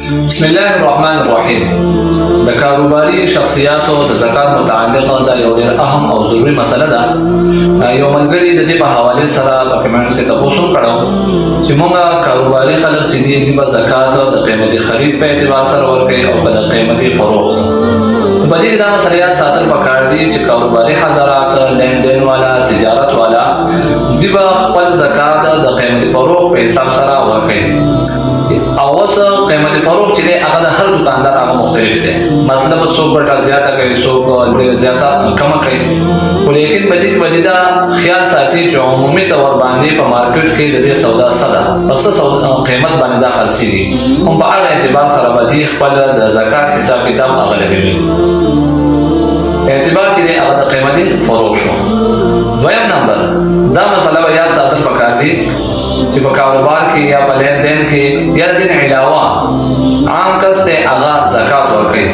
بسم الله الرحمن الرحیم. د کاروباري شخصیاتو د زکات متعلق دا یو ډېر اهم او ضروري مسله ده. یو ملګري د دې په حواله سره په کمنټس کې تاسو کړو چې موږ کاروباري خلک چې دي د زکات د قیمتي خرید په اعتبار سره ورکړي او په قیمتي فروخت. په دې کې دا مسله ساتل پکار دي چې کاروباري حضرات لین دین والا تجارت والا دی به خپل زکات د قیمتي فروخت په حساب سره ورکړي. او اوس قیمتي فروخت چې هغه د هر دکاندار هغه مختلف دی. مطلب څوک ګټه زیاته کوي، څوک ډېر زیاته کم کوي، خو لیکن په دې کې دا خیال ساتي چې عمومي تور باندې په مارکیټ کې د دې سودا سره پس قیمت باندې دا خرڅيږي. هم په هغه اعتبار سره به خپل د زکات حساب کتاب هغه لګوي. اعتبار چې هغه د قیمتي فروخت شو. دویم نمبر دا مسله به یاد ساتل پکار دي چې په کاروبار کې یا په لین دین کې یا د دې علاوه عام کس ته هغه زکات ورکړي،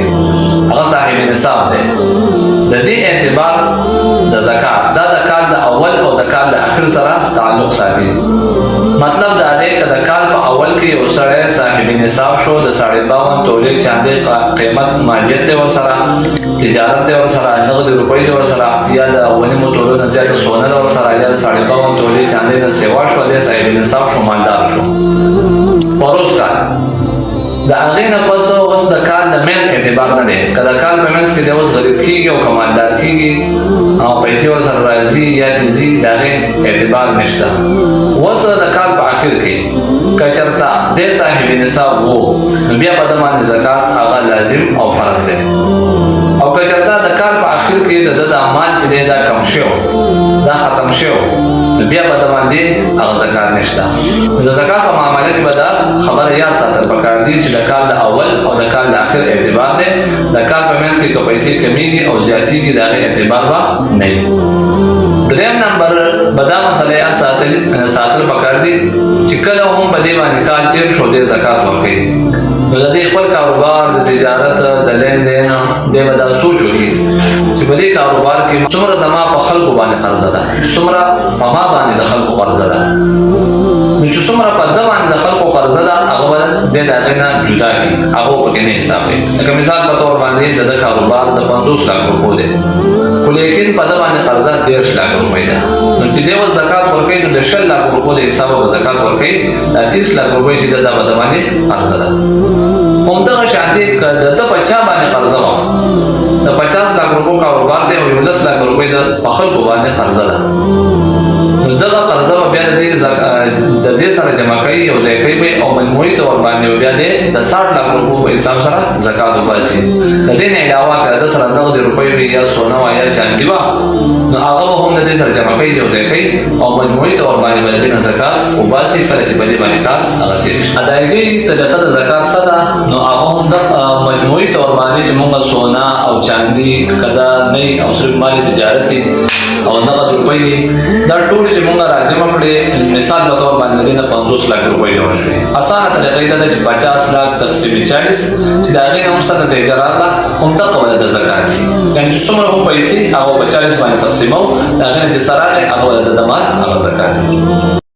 هغه صاحب نصاب دی. د دې اعتبار د زکات دا د کال د اول او د کال د اخر سره تعلق ساتي. مطلب دا دی چې د کال په اول کې یو سړی صاحب نصاب شو، د 52 تولې چاندي قیمت مالیت دی ورسره، تجارت دی ورسره، نقد روپۍ دی ورسره، یا د اولنیمو تولو نه زیاته سونه دی ورسره، یا د 52 تولې چاندي نه سیوا شو، د صاحب نصاب شو، مالدار شو. پروس کال د هغې نه پس اوس د کال د مین اعتبار نه دی. که د کال په منځ کې دی اوس غریب کېږي او که مالدار کېږي او پیسې ورسره راځي یا تیزي، د هغې اعتبار نشته. اوس د کال په آخر کې که چېرته دی صاحب نصاب و نو بیا په ده باندې زکات هغه لازم او فرض دی. او که چېرته د کال په آخر کې د ده د مال چې دی دا کم شو، دا ختم شو، نو بیا په ده باندې هغه زکات نشته. د زکات په معامله کې به دا خبره یاد ساتل پکار دي چې د کال د اول او د کال د آخر اعتبار دی. د کال په منځ کې که پیسې کمیږي او زیاتېږي د هغې اعتبار به نه وي. دریم نمبر به دا مسله یاد ساتل پکار دي چې کله هم په دې باندې کال تېر شو دی زکات ورکوي، نو د دې خپل کاروبار د تجارت د لین دین دی به دا سوچ وکړي چې په دې کاروبار کې څومره زما په خلکو باندې قرضه ده، څومره په ما باندې د خلکو قرضه ده. نو چې څومره په ده باندې د خلکو قرضه ده هغه به دی د هغې نه جدا کړي، هغه پکې نه حساب کوي. لکه مثال په طور باندې د ده کاروبار د 50 لک روپو دی، خو لیکن په ده باندې قرضه 13 لک روپۍ ده. نو چې دی اوس زکات ورکوي نو د 20 لک روپو د حسابه به زکات ورکوي. دا 30 لک روپۍ چې ده دا به د باندې قرضه ده. همدغه شانتې که د ده په چا باندې قرضه وه، د 50 لک روپو کاروبار دی او 11 لک روپۍ د په خلکو باندې قرضه ده، نو دغه قرضه به بیا د دې سره جمع کوي، یو ځای کوي او مجموعي طور باندې بیا د 60 لک روپو په حساب سره زکات وباسي. د دې نه علاوه که د سره نغد روپۍ وي یا سونه وه یا چاندي وه، نو هغه به هم د دې سره جمع کوي، یو ځای کوي او مجموعي طور باندې به د دې نه زکات وباسي کله چې په دې باندې کال هغه تېر شي. ادایګۍ طریقه د زکات څه ده؟ نو هغه هم د مجموعي طور باندې چې موږ سونه او چاندي که دا نه او صرف مالي تجارت او نغد روپۍ دا ټول چې موږ راجمع کړې مثال په طور باندې د 50 لک روپۍ جمع شوې. اسانه طریقه دا ده چې 50 لک تقسیم 40 چې د هغې نه هم څه نتیجه راغله هم دغه به د زکات وي. یعنې چې څومره هم پیسې هغه په 40 باندې تقسیموو، د هغې نه چې څه راغی هغه به د مال هغه زکات وي.